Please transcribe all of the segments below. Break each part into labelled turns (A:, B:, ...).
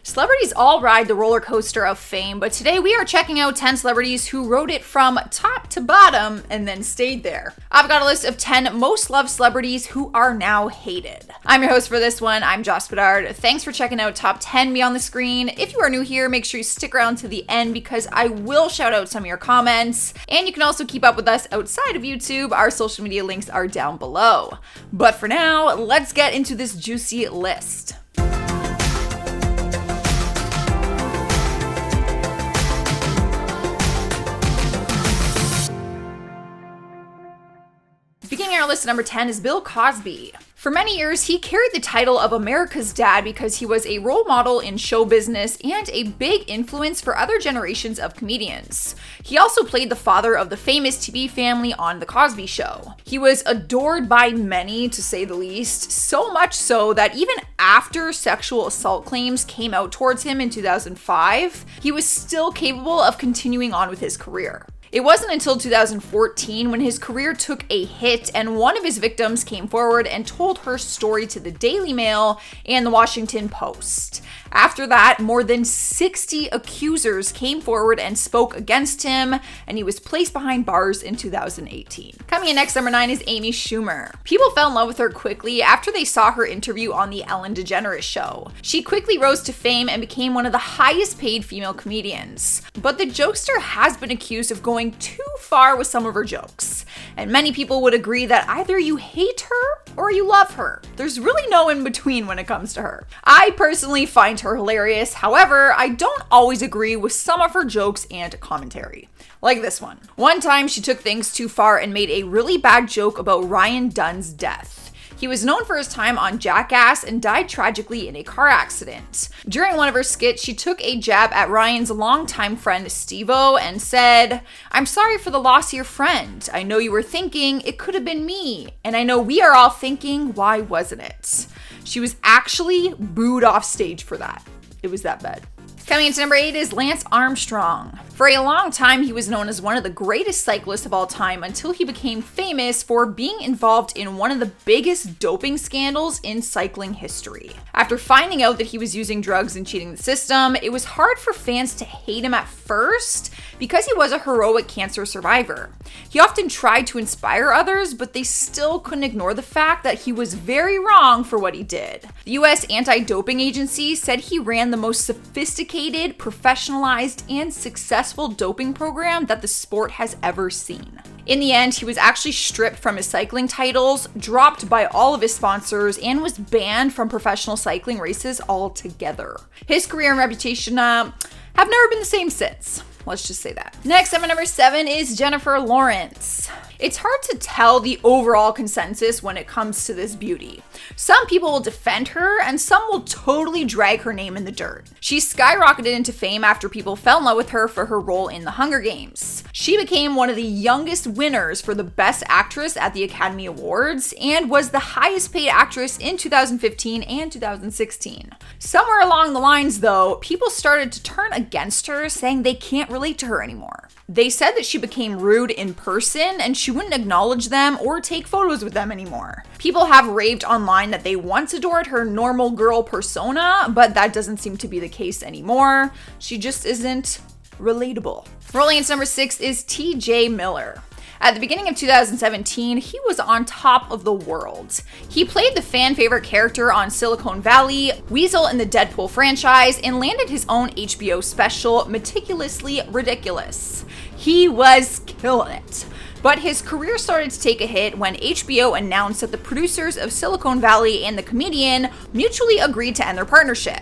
A: Celebrities all ride the roller coaster of fame, but today we are checking out 10 celebrities who rode it from top to bottom and then stayed there. I've got a list of 10 most loved celebrities who are now hated. I'm your host for this one. I'm Joss Bedard. Thanks for checking out Top 10 Beyond the Screen. If you are new here, make sure you stick around to the end because I will shout out some of your comments. And you can also keep up with us outside of YouTube. Our social media links are down below. But for now, let's get into this juicy list. Beginning our list at number 10 is Bill Cosby. For many years, he carried the title of America's Dad because he was a role model in show business and a big influence for other generations of comedians. He also played the father of the famous TV family on The Cosby Show. He was adored by many, to say the least, so much so that even after sexual assault claims came out towards him in 2005, he was still capable of continuing on with his career. It wasn't until 2014 when his career took a hit and one of his victims came forward and told her story to the Daily Mail and the Washington Post. After that, more than 60 accusers came forward and spoke against him, and he was placed behind bars in 2018. Coming in next, number 9 is Amy Schumer. People fell in love with her quickly after they saw her interview on the Ellen DeGeneres show. She quickly rose to fame and became one of the highest paid female comedians. But the jokester has been accused of going too far with some of her jokes. And many people would agree that either you hate her or you love her. There's really no in between when it comes to her. I personally find her hilarious. However, I don't always agree with some of her jokes and commentary. Like this one. One time she took things too far and made a really bad joke about Ryan Dunn's death. He was known for his time on Jackass and died tragically in a car accident. During one of her skits, she took a jab at Ryan's longtime friend Steve-O and said, "I'm sorry for the loss of your friend. I know you were thinking it could have been me. And I know we are all thinking, why wasn't it?" She was actually booed off stage for that. It was that bad. Coming into number 8 is Lance Armstrong. For a long time, he was known as one of the greatest cyclists of all time until he became famous for being involved in one of the biggest doping scandals in cycling history. After finding out that he was using drugs and cheating the system, it was hard for fans to hate him at first because he was a heroic cancer survivor. He often tried to inspire others, but they still couldn't ignore the fact that he was very wrong for what he did. The US Anti-Doping Agency said he ran the most sophisticated, professionalized, and successful doping program that the sport has ever seen. In the end, he was actually stripped from his cycling titles, dropped by all of his sponsors, and was banned from professional cycling races altogether. His career and reputation have never been the same since. Let's just say that. Next up at number 7 is Jennifer Lawrence. It's hard to tell the overall consensus when it comes to this beauty. Some people will defend her and some will totally drag her name in the dirt. She skyrocketed into fame after people fell in love with her for her role in The Hunger Games. She became one of the youngest winners for the Best Actress at the Academy Awards and was the highest paid actress in 2015 and 2016. Somewhere along the lines though, people started to turn against her, saying they can't relate to her anymore. They said that she became rude in person and she wouldn't acknowledge them or take photos with them anymore. People have raved online that they once adored her normal girl persona, but that doesn't seem to be the case anymore. She just isn't relatable. Rolling into number 6 is TJ Miller. At the beginning of 2017, he was on top of the world. He played the fan favorite character on Silicon Valley, Weasel in the Deadpool franchise, and landed his own HBO special, Meticulously Ridiculous. He was killing it. But his career started to take a hit when HBO announced that the producers of Silicon Valley and the comedian mutually agreed to end their partnership.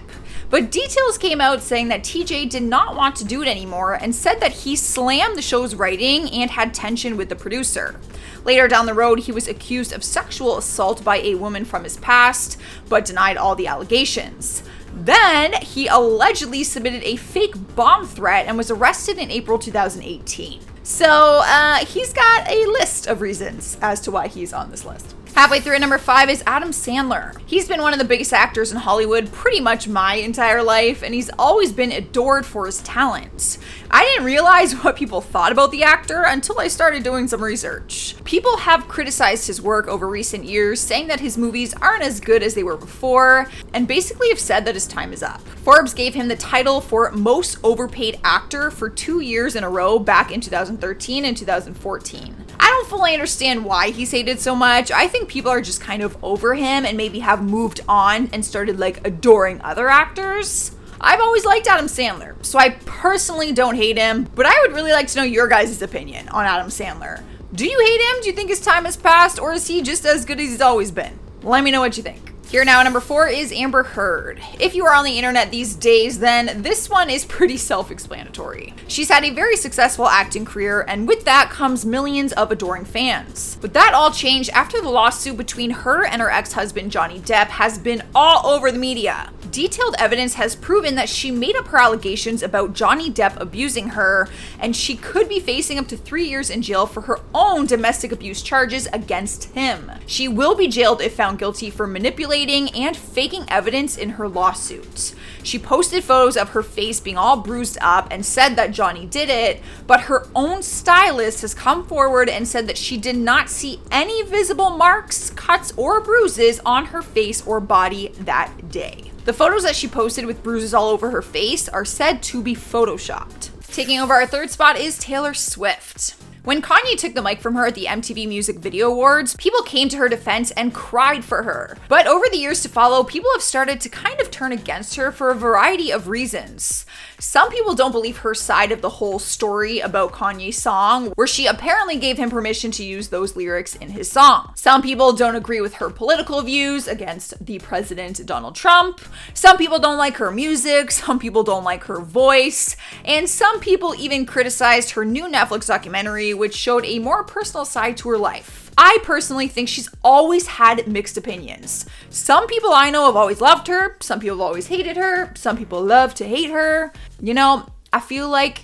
A: But details came out saying that TJ did not want to do it anymore and said that he slammed the show's writing and had tension with the producer. Later down the road, he was accused of sexual assault by a woman from his past, but denied all the allegations. Then, he allegedly submitted a fake bomb threat and was arrested in April 2018. So, he's got a list of reasons as to why he's on this list. Halfway through at number 5 is Adam Sandler. He's been one of the biggest actors in Hollywood pretty much my entire life, and he's always been adored for his talent. I didn't realize what people thought about the actor until I started doing some research. People have criticized his work over recent years, saying that his movies aren't as good as they were before, and basically have said that his time is up. Forbes gave him the title for Most Overpaid Actor for 2 years in a row back in 2013 and 2014. I don't fully understand why he's hated so much. I think people are just kind of over him and maybe have moved on and started adoring other actors. I've always liked Adam Sandler, so I personally don't hate him, but I would really like to know your guys' opinion on Adam Sandler. Do you hate him? Do you think his time has passed, or is he just as good as he's always been? Let me know what you think. Here now at number 4 is Amber Heard. If you are on the internet these days, then this one is pretty self-explanatory. She's had a very successful acting career, and with that comes millions of adoring fans. But that all changed after the lawsuit between her and her ex-husband Johnny Depp has been all over the media. Detailed evidence has proven that she made up her allegations about Johnny Depp abusing her, and she could be facing up to 3 years in jail for her own domestic abuse charges against him. She will be jailed if found guilty for manipulating and faking evidence in her lawsuit. She posted photos of her face being all bruised up and said that Johnny did it, but her own stylist has come forward and said that she did not see any visible marks, cuts, or bruises on her face or body that day. The photos that she posted with bruises all over her face are said to be photoshopped. Taking over our 3rd spot is Taylor Swift. When Kanye took the mic from her at the MTV Music Video Awards, people came to her defense and cried for her. But over the years to follow, people have started to kind of turn against her for a variety of reasons. Some people don't believe her side of the whole story about Kanye's song, where she apparently gave him permission to use those lyrics in his song. Some people don't agree with her political views against the president Donald Trump. Some people don't like her music. Some people don't like her voice. And some people even criticized her new Netflix documentary, which showed a more personal side to her life. I personally think she's always had mixed opinions. Some people I know have always loved her, some people have always hated her, some people love to hate her. You know, I feel like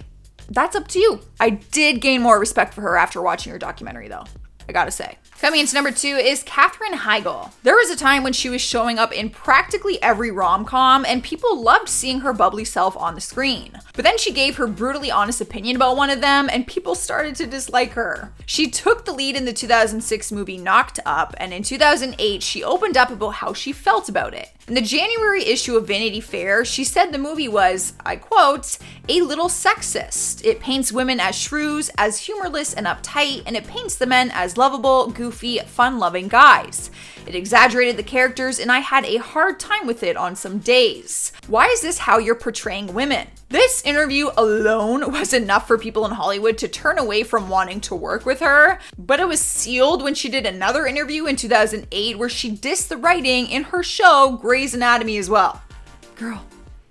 A: that's up to you. I did gain more respect for her after watching her documentary though, I gotta say. Coming into number 2 is Katherine Heigl. There was a time when she was showing up in practically every rom-com, and people loved seeing her bubbly self on the screen. But then she gave her brutally honest opinion about one of them, and people started to dislike her. She took the lead in the 2006 movie Knocked Up, and in 2008, she opened up about how she felt about it. In the January issue of Vanity Fair, she said the movie was, I quote, a little sexist. It paints women as shrews, as humorless and uptight, and it paints the men as lovable, goofy, fun-loving guys. It exaggerated the characters, and I had a hard time with it on some days. Why is this how you're portraying women? This interview alone was enough for people in Hollywood to turn away from wanting to work with her, but it was sealed when she did another interview in 2008 where she dissed the writing in her show Grey's Anatomy as well. Girl,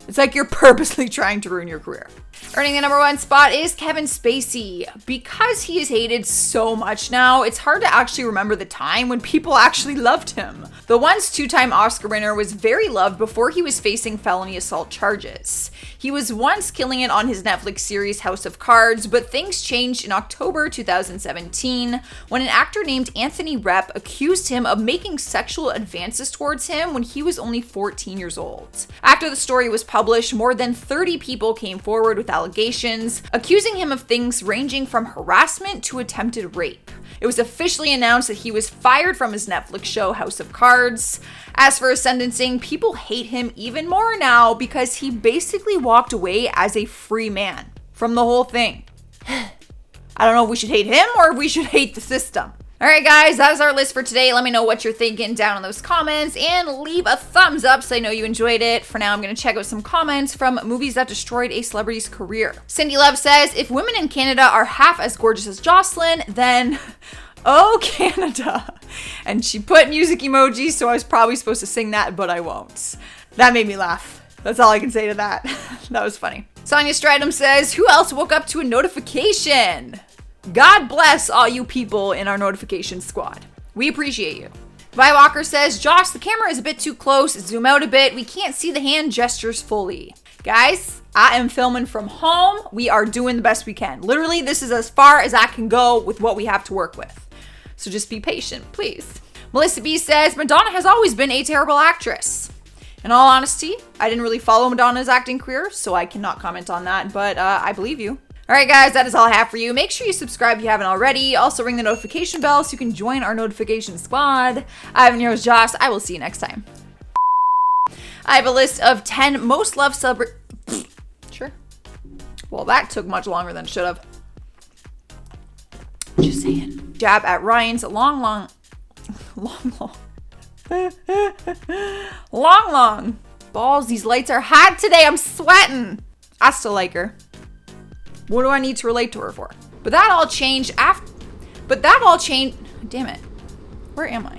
A: it's like you're purposely trying to ruin your career. Earning the number 1 spot is Kevin Spacey. Because he is hated so much now, it's hard to actually remember the time when people actually loved him. The once 2-time Oscar winner was very loved before he was facing felony assault charges. He was once killing it on his Netflix series House of Cards, but things changed in October 2017 when an actor named Anthony Rapp accused him of making sexual advances towards him when he was only 14 years old. After the story was published, more than 30 people came forward with allegations, accusing him of things ranging from harassment to attempted rape. It was officially announced that he was fired from his Netflix show House of Cards. As for his sentencing, people hate him even more now because he basically walked away as a free man from the whole thing. I don't know if we should hate him or if we should hate the system. All right, guys, that is our list for today. Let me know what you're thinking down in those comments and leave a thumbs up so I know you enjoyed it. For now, I'm going to check out some comments from movies that destroyed a celebrity's career. Cindy Love says, if women in Canada are half as gorgeous as Jocelyn, then oh, Canada. And she put music emojis, so I was probably supposed to sing that, but I won't. That made me laugh. That's all I can say to that. That was funny. Sonia Stridham says, who else woke up to a notification? God bless all you people in our notification squad. We appreciate you. Vi Walker says, Josh, the camera is a bit too close. Zoom out a bit. We can't see the hand gestures fully. Guys, I am filming from home. We are doing the best we can. Literally, this is as far as I can go with what we have to work with. So just be patient, please. Melissa B says, Madonna has always been a terrible actress. In all honesty, I didn't really follow Madonna's acting career, so I cannot comment on that, but I believe you. All right, guys, that is all I have for you. Make sure you subscribe if you haven't already. Also, ring the notification bell so you can join our notification squad. I've been your host, Josh. I will see you next time. I have a list of 10 most loved celebrities. Sure. Well, that took much longer than it should have. Just saying. Jab at Ryan's long balls. These lights are hot today. I'm sweating. I still like her. What do I need to relate to her for? But that all changed. Damn it. Where am I?